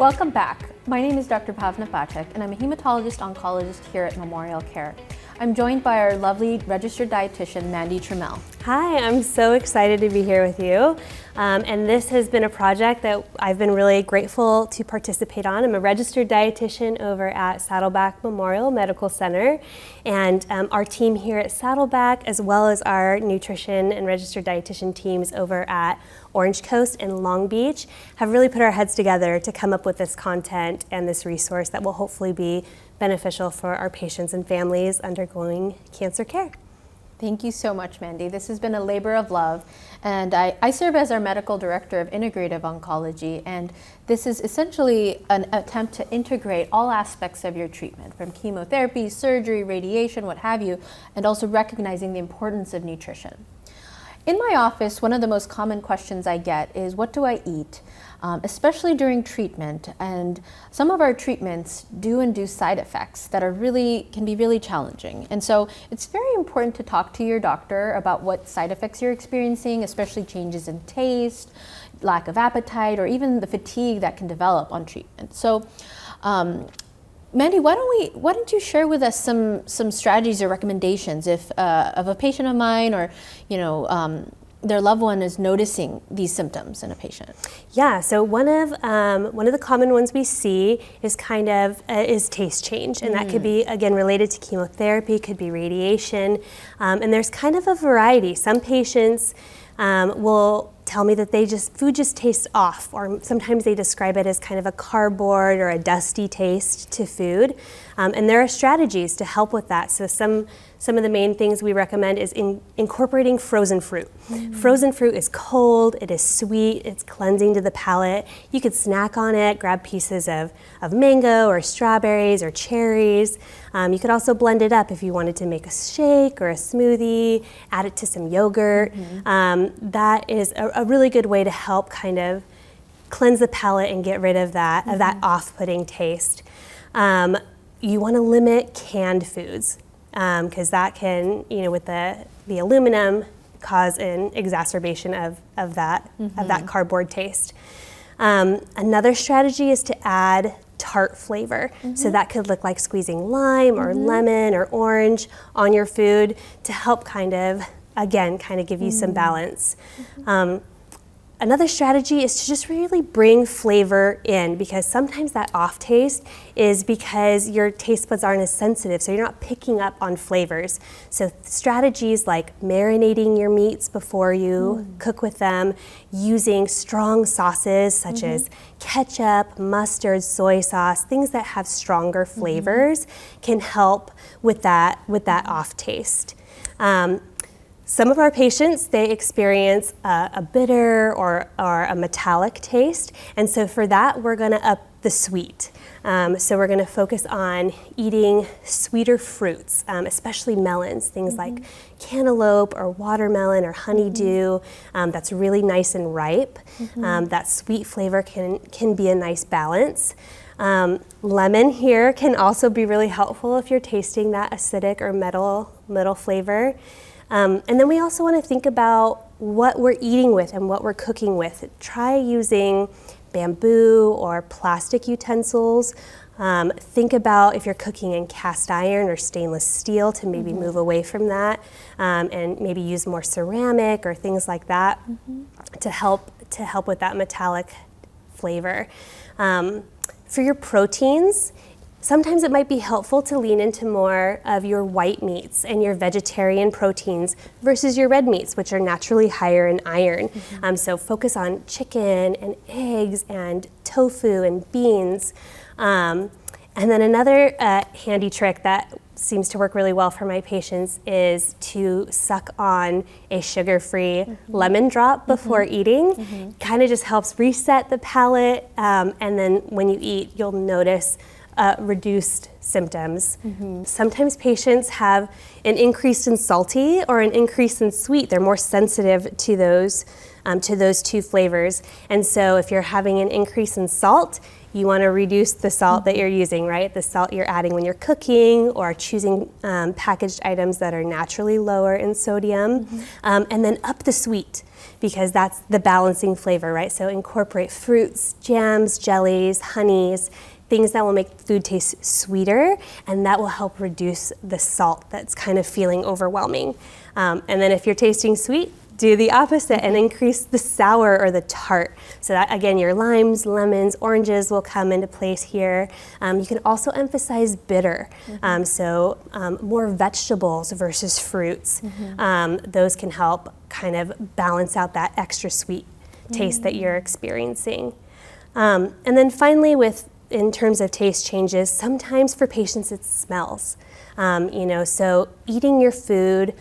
Welcome back. My name is Dr. Pavna Patek, and I'm a hematologist-oncologist here at MemorialCare. I'm joined by our lovely registered dietitian, Mandy Trammell. Hi, I'm so excited to be here with you. And this has been a project that I've been really grateful to participate on. I'm a registered dietitian over at Saddleback Memorial Medical Center. And our team here at Saddleback, as well as our nutrition and registered dietitian teams over at Orange Coast and Long Beach, have really put our heads together to come up with this content and this resource that will hopefully be beneficial for our patients and families undergoing cancer care. Thank you so much, Mandy. This has been a labor of love, and I serve as our medical director of integrative oncology, and this is essentially an attempt to integrate all aspects of your treatment, from chemotherapy, surgery, radiation, what have you, and also recognizing the importance of nutrition. In my office, one of the most common questions I get is, what do I eat? Especially during treatment, and some of our treatments do induce side effects that can be really challenging. And so it's very important to talk to your doctor about what side effects you're experiencing, especially changes in taste, lack of appetite, or even the fatigue that can develop on treatment. So, Mandy, why don't you share with us some strategies or recommendations if of a patient of mine, or their loved one is noticing these symptoms in a patient? Yeah, so one of the common ones we see is is taste change, and that could be, again, related to chemotherapy, could be radiation, and there's kind of a variety. Some patients will tell me that food just tastes off, or sometimes they describe it as kind of a cardboard or a dusty taste to food. And there are strategies to help with that. So some of the main things we recommend is incorporating frozen fruit. Frozen fruit is cold, it is sweet, it's cleansing to the palate. You could snack on it, grab pieces of mango or strawberries or cherries. You could also blend it up if you wanted to make a shake or a smoothie, add it to some yogurt. That is a really good way to help kind of cleanse the palate and get rid of that off-putting taste. You want to limit canned foods, because that can, with the aluminum, cause an exacerbation of that cardboard taste. Another strategy is to add tart flavor. So that could look like squeezing lime or lemon or orange on your food to help kind of give you some balance. Another strategy is to just really bring flavor in, because sometimes that off taste is because your taste buds aren't as sensitive, so you're not picking up on flavors. So strategies like marinating your meats before you cook with them, using strong sauces such as ketchup, mustard, soy sauce, things that have stronger flavors can help with that off taste. Some of our patients, they experience a bitter or a metallic taste, and so for that, we're gonna up the sweet. So we're gonna focus on eating sweeter fruits, especially melons, things like cantaloupe or watermelon or honeydew, that's really nice and ripe. That sweet flavor can be a nice balance. Lemon here can also be really helpful if you're tasting that acidic or metal flavor. And then we also want to think about what we're eating with and what we're cooking with. Try using bamboo or plastic utensils. Think about if you're cooking in cast iron or stainless steel to maybe move away from that, and maybe use more ceramic or things like that to help with that metallic flavor. For your proteins, sometimes it might be helpful to lean into more of your white meats and your vegetarian proteins versus your red meats, which are naturally higher in iron. So focus on chicken and eggs and tofu and beans. And then another handy trick that seems to work really well for my patients is to suck on a sugar-free lemon drop before eating. Kind of just helps reset the palate, and then when you eat, you'll notice reduced symptoms. Sometimes patients have an increase in salty or an increase in sweet. They're more sensitive to those two flavors. And so if you're having an increase in salt, you want to reduce the salt that you're using, right? The salt you're adding when you're cooking or choosing packaged items that are naturally lower in sodium. And then up the sweet, because that's the balancing flavor, right? So incorporate fruits, jams, jellies, honeys, things that will make food taste sweeter, and that will help reduce the salt that's kind of feeling overwhelming. And then if you're tasting sweet, do the opposite and increase the sour or the tart. So that, again, your limes, lemons, oranges will come into place here. You can also emphasize bitter. So more vegetables versus fruits. Those can help kind of balance out that extra sweet taste that you're experiencing. And then finally, in terms of taste changes, sometimes for patients it smells. So eating your food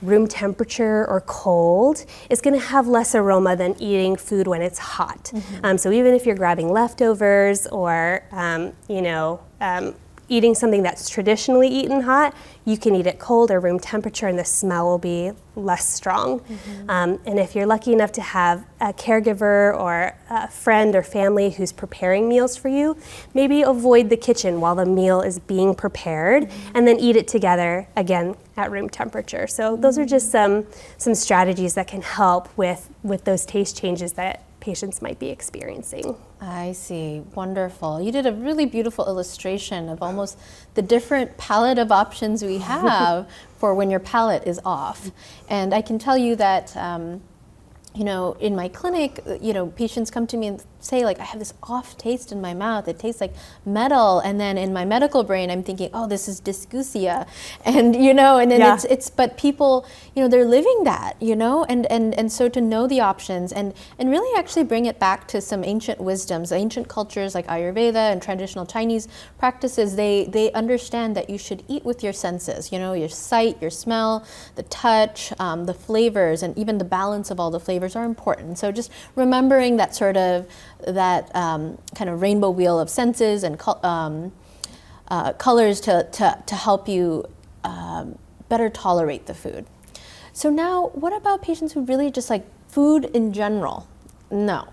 room temperature or cold is going to have less aroma than eating food when it's hot. So even if you're grabbing leftovers or eating something that's traditionally eaten hot, you can eat it cold or room temperature and the smell will be less strong. And if you're lucky enough to have a caregiver or a friend or family who's preparing meals for you, maybe avoid the kitchen while the meal is being prepared and then eat it together, again, at room temperature. So those are just some strategies that can help with those taste changes that patients might be experiencing. I see. Wonderful. You did a really beautiful illustration of almost the different palette of options we have for when your palate is off. And I can tell you that, in my clinic, patients come to me and say, like, I have this off taste in my mouth. It tastes like metal. And then in my medical brain, I'm thinking, oh, this is dysgeusia. And, and then but people, they're living that, and so to know the options and really actually bring it back to some ancient wisdoms, ancient cultures like Ayurveda and traditional Chinese practices, they understand that you should eat with your senses, your sight, your smell, the touch, the flavors, and even the balance of all the flavors are important. So just remembering that sort of kind of rainbow wheel of senses and colors to help you better tolerate the food. So now, what about patients who really just like food in general? No,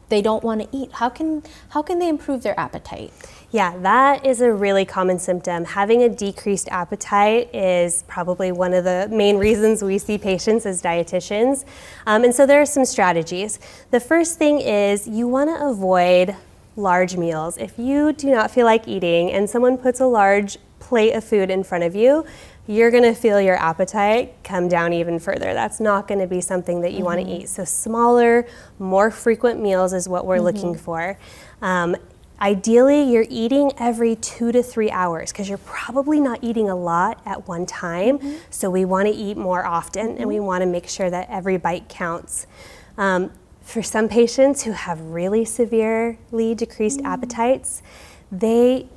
they don't want to eat. How can they improve their appetite? Yeah, that is a really common symptom. Having a decreased appetite is probably one of the main reasons we see patients as dietitians. And so there are some strategies. The first thing is you want to avoid large meals. If you do not feel like eating and someone puts a large plate of food in front of you, you're going to feel your appetite come down even further. That's not going to be something that you want to eat. So smaller, more frequent meals is what we're looking for. Ideally, you're eating every 2 to 3 hours because you're probably not eating a lot at one time. So we want to eat more often and we want to make sure that every bite counts. For some patients who have really severely decreased appetites, the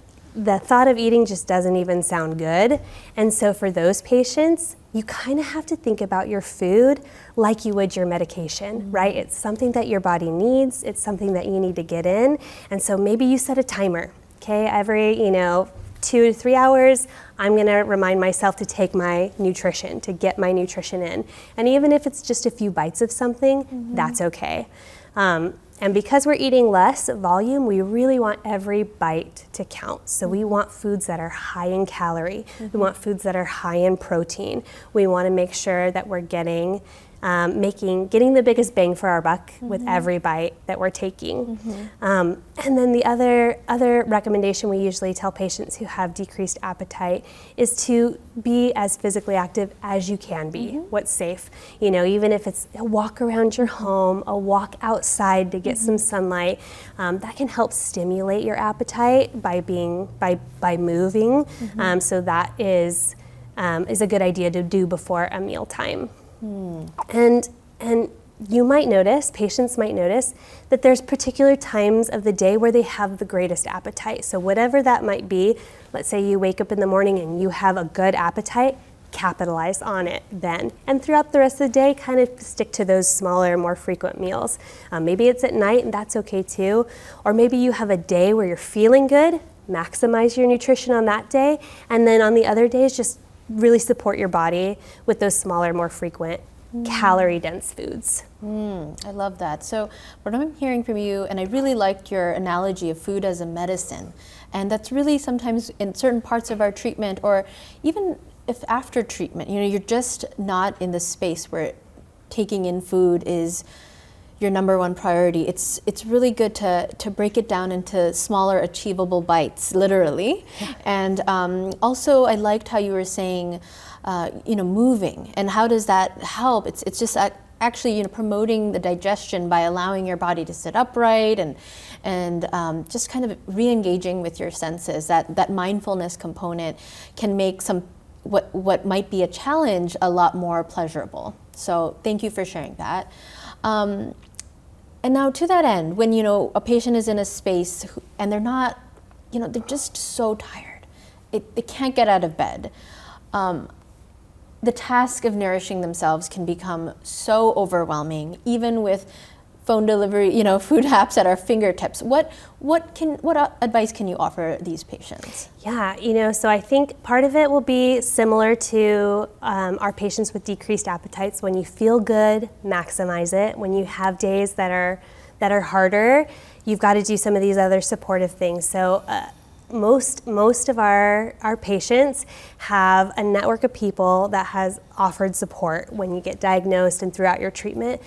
thought of eating just doesn't even sound good. And so for those patients, you kind of have to think about your food like you would your medication, right? It's something that your body needs. It's something that you need to get in. And so maybe you set a timer, okay? Every, 2 to 3 hours, I'm gonna remind myself to take my nutrition, to get my nutrition in. And even if it's just a few bites of something, that's okay. And because we're eating less volume, we really want every bite to count. So we want foods that are high in calorie. We want foods that are high in protein. We want to make sure that we're getting the biggest bang for our buck with every bite that we're taking. And then the other recommendation we usually tell patients who have decreased appetite is to be as physically active as you can be, what's safe. Even if it's a walk around your home, a walk outside to get some sunlight, that can help stimulate your appetite by moving. So that is a good idea to do before a mealtime. And patients might notice that there's particular times of the day where they have the greatest appetite. So whatever that might be, let's say you wake up in the morning and you have a good appetite, capitalize on it then. And throughout the rest of the day, kind of stick to those smaller, more frequent meals. Maybe it's at night and that's okay too. Or maybe you have a day where you're feeling good, maximize your nutrition on that day, and then on the other days, just really support your body with those smaller, more frequent, calorie-dense foods. I love that. So what I'm hearing from you, and I really liked your analogy of food as a medicine, and that's really sometimes in certain parts of our treatment, or even if after treatment, you're just not in the space where taking in food is your number one priority. It's really good to break it down into smaller, achievable bites, literally. Yeah. And also, I liked how you were saying, moving, and how does that help? It's just actually, promoting the digestion by allowing your body to sit upright and just kind of re-engaging with your senses. That mindfulness component can make what might be a challenge a lot more pleasurable. So thank you for sharing that. And now to that end, when a patient is in a space and they're not, they're just so tired, they can't get out of bed. The task of nourishing themselves can become so overwhelming, even with phone delivery, food apps at our fingertips. What advice can you offer these patients? Yeah, so I think part of it will be similar to our patients with decreased appetites. When you feel good, maximize it. When you have days that are harder, you've got to do some of these other supportive things. So most of our patients have a network of people that has offered support when you get diagnosed and throughout your treatment.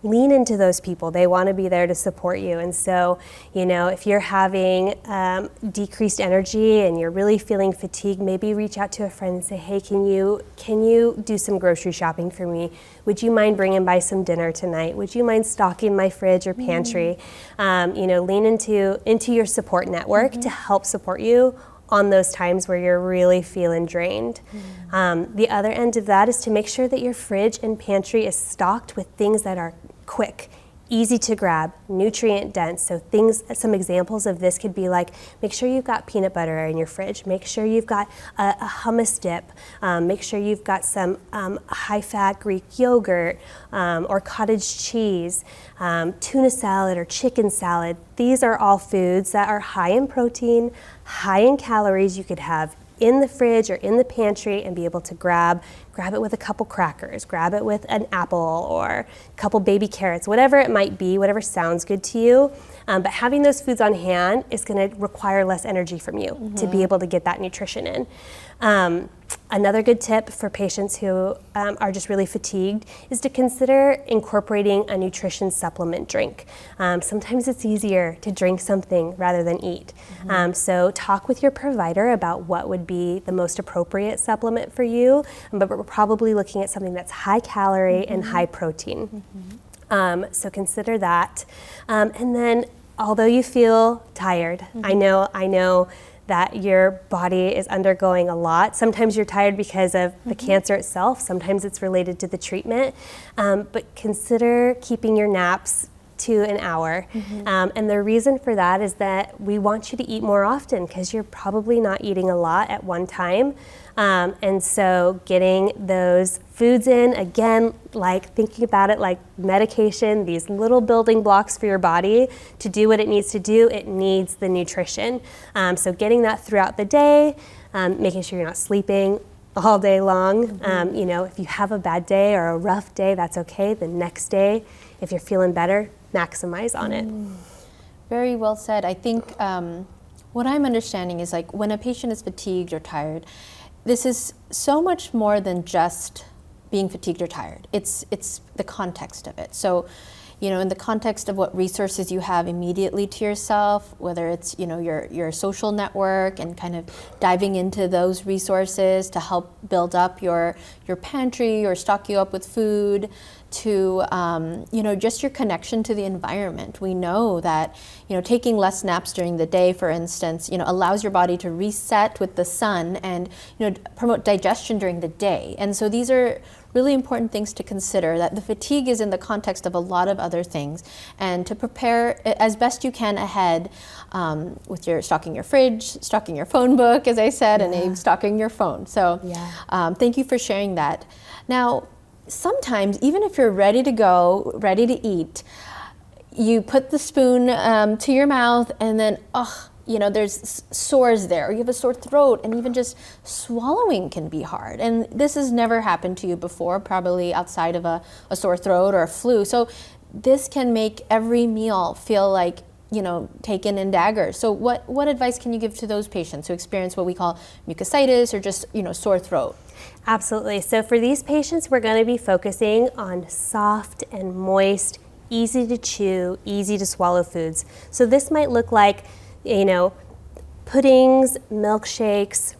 Lean into those people. They want to be there to support you. And so, if you're having decreased energy and you're really feeling fatigued, maybe reach out to a friend and say, hey, can you do some grocery shopping for me? Would you mind bringing by some dinner tonight? Would you mind stocking my fridge or pantry? Lean into your support network to help support you on those times where you're really feeling drained. The other end of that is to make sure that your fridge and pantry is stocked with things that are quick, easy to grab, nutrient dense. So some examples of this could be like, make sure you've got peanut butter in your fridge, make sure you've got a hummus dip, make sure you've got some high-fat Greek yogurt or cottage cheese, tuna salad or chicken salad. These are all foods that are high in protein, high in calories. You could have in the fridge or in the pantry and be able to grab it with a couple crackers, grab it with an apple or a couple baby carrots, whatever it might be, whatever sounds good to you. But having those foods on hand is going to require less energy from you to be able to get that nutrition in. Another good tip for patients who are just really fatigued is to consider incorporating a nutrition supplement drink. Sometimes it's easier to drink something rather than eat. So talk with your provider about what would be the most appropriate supplement for you, but we're probably looking at something that's high calorie and high protein. So consider that. And then, although you feel tired, I know that your body is undergoing a lot. Sometimes you're tired because of the cancer itself. Sometimes it's related to the treatment. But consider keeping your naps to an hour. And the reason for that is that we want you to eat more often because you're probably not eating a lot at one time. And so getting those foods in, again, like thinking about it like medication, these little building blocks for your body to do what it needs to do, it needs the nutrition. So getting that throughout the day, making sure you're not sleeping all day long. If you have a bad day or a rough day, that's okay. The next day, if you're feeling better, maximize on it. Very well said. I think what I'm understanding is like when a patient is fatigued or tired, this is so much more than just being fatigued or tired. It's the context of it. So, in the context of what resources you have immediately to yourself, whether it's, your social network and kind of diving into those resources to help build up your pantry or stock you up with food, to just your connection to the environment. We know that taking less naps during the day, for instance, allows your body to reset with the sun and promote digestion during the day. And so these are really important things to consider, that the fatigue is in the context of a lot of other things, and to prepare as best you can ahead with your stocking your fridge, stocking your phone book, as I said, and even stocking your phone. So thank you for sharing that. Now, sometimes, even if you're ready to go, ready to eat, you put the spoon to your mouth and then, there's sores there, or you have a sore throat, and even just swallowing can be hard. And this has never happened to you before, probably outside of a sore throat or a flu. So this can make every meal feel like, taken in daggers. So what advice can you give to those patients who experience what we call mucositis or just, sore throat? Absolutely. So for these patients, we're going to be focusing on soft and moist, easy to chew, easy to swallow foods. So this might look like, puddings, milkshakes,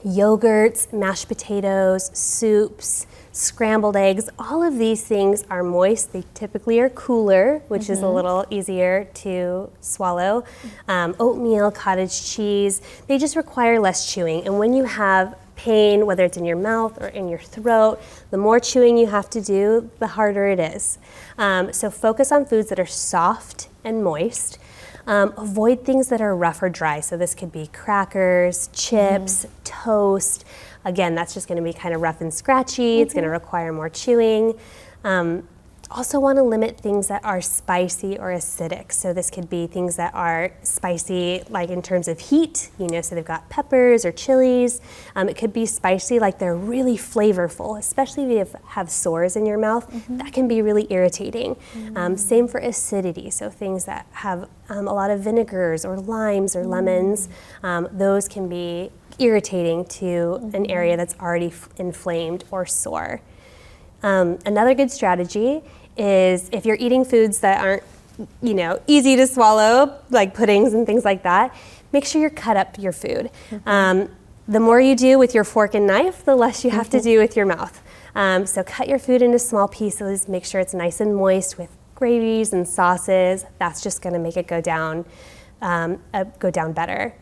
yogurts, mashed potatoes, soups, scrambled eggs. All of these things are moist. They typically are cooler, which is a little easier to swallow. Oatmeal, cottage cheese, they just require less chewing. And when you have pain, whether it's in your mouth or in your throat, the more chewing you have to do, the harder it is. So focus on foods that are soft and moist. Avoid things that are rough or dry. So this could be crackers, chips, toast. Again, that's just going to be kind of rough and scratchy. It's going to require more chewing. Also want to limit things that are spicy or acidic. So this could be things that are spicy, like in terms of heat, so they've got peppers or chilies. It could be spicy, like they're really flavorful, especially if you have sores in your mouth. That can be really irritating. Same for acidity, so things that have a lot of vinegars or limes or lemons, those can be irritating to an area that's already inflamed or sore. Another good strategy is if you're eating foods that aren't, easy to swallow, like puddings and things like that, make sure you cut up your food. The more you do with your fork and knife, the less you have to do with your mouth. So cut your food into small pieces, make sure it's nice and moist with gravies and sauces. That's just going to make it go down better.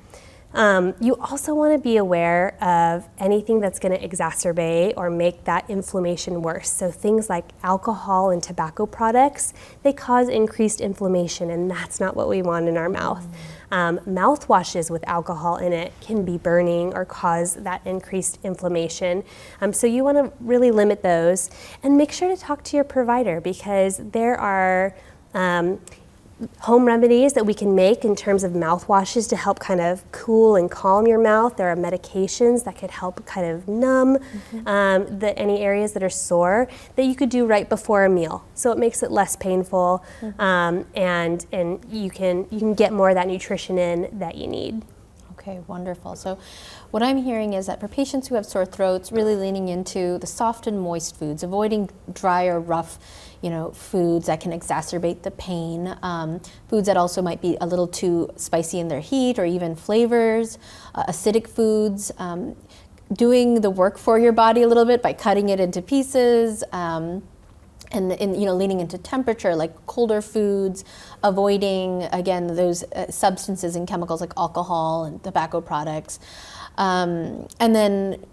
You also want to be aware of anything that's going to exacerbate or make that inflammation worse. So things like alcohol and tobacco products, they cause increased inflammation, and that's not what we want in our mouth. Mouthwashes with alcohol in it can be burning or cause that increased inflammation. So you want to really limit those, and make sure to talk to your provider, because there are home remedies that we can make in terms of mouthwashes to help kind of cool and calm your mouth. There are medications that could help kind of numb any areas that are sore that you could do right before a meal. So it makes it less painful, and you can get more of that nutrition in that you need. Okay, wonderful. So what I'm hearing is that for patients who have sore throats, really leaning into the soft and moist foods, avoiding dry or rough, foods that can exacerbate the pain, foods that also might be a little too spicy in their heat or even flavors, acidic foods, doing the work for your body a little bit by cutting it into pieces, and leaning into temperature, like colder foods, avoiding, again, those substances and chemicals like alcohol and tobacco products. And then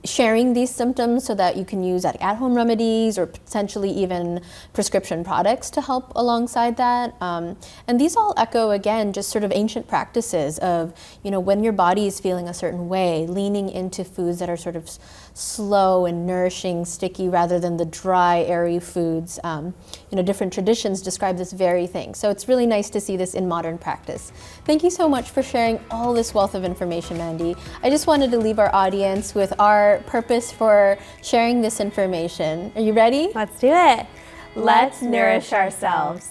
sharing these symptoms so that you can use at-home remedies or potentially even prescription products to help alongside that. And these all echo, again, just sort of ancient practices of, when your body is feeling a certain way, leaning into foods that are sort of slow and nourishing, sticky, rather than the dry, airy foods. Different traditions describe this very thing. So it's really nice to see this in modern practice. Thank you so much for sharing all this wealth of information, Mandy. I just wanted to leave our audience with our purpose for sharing this information. Are you ready? Let's do it. Let's nourish ourselves.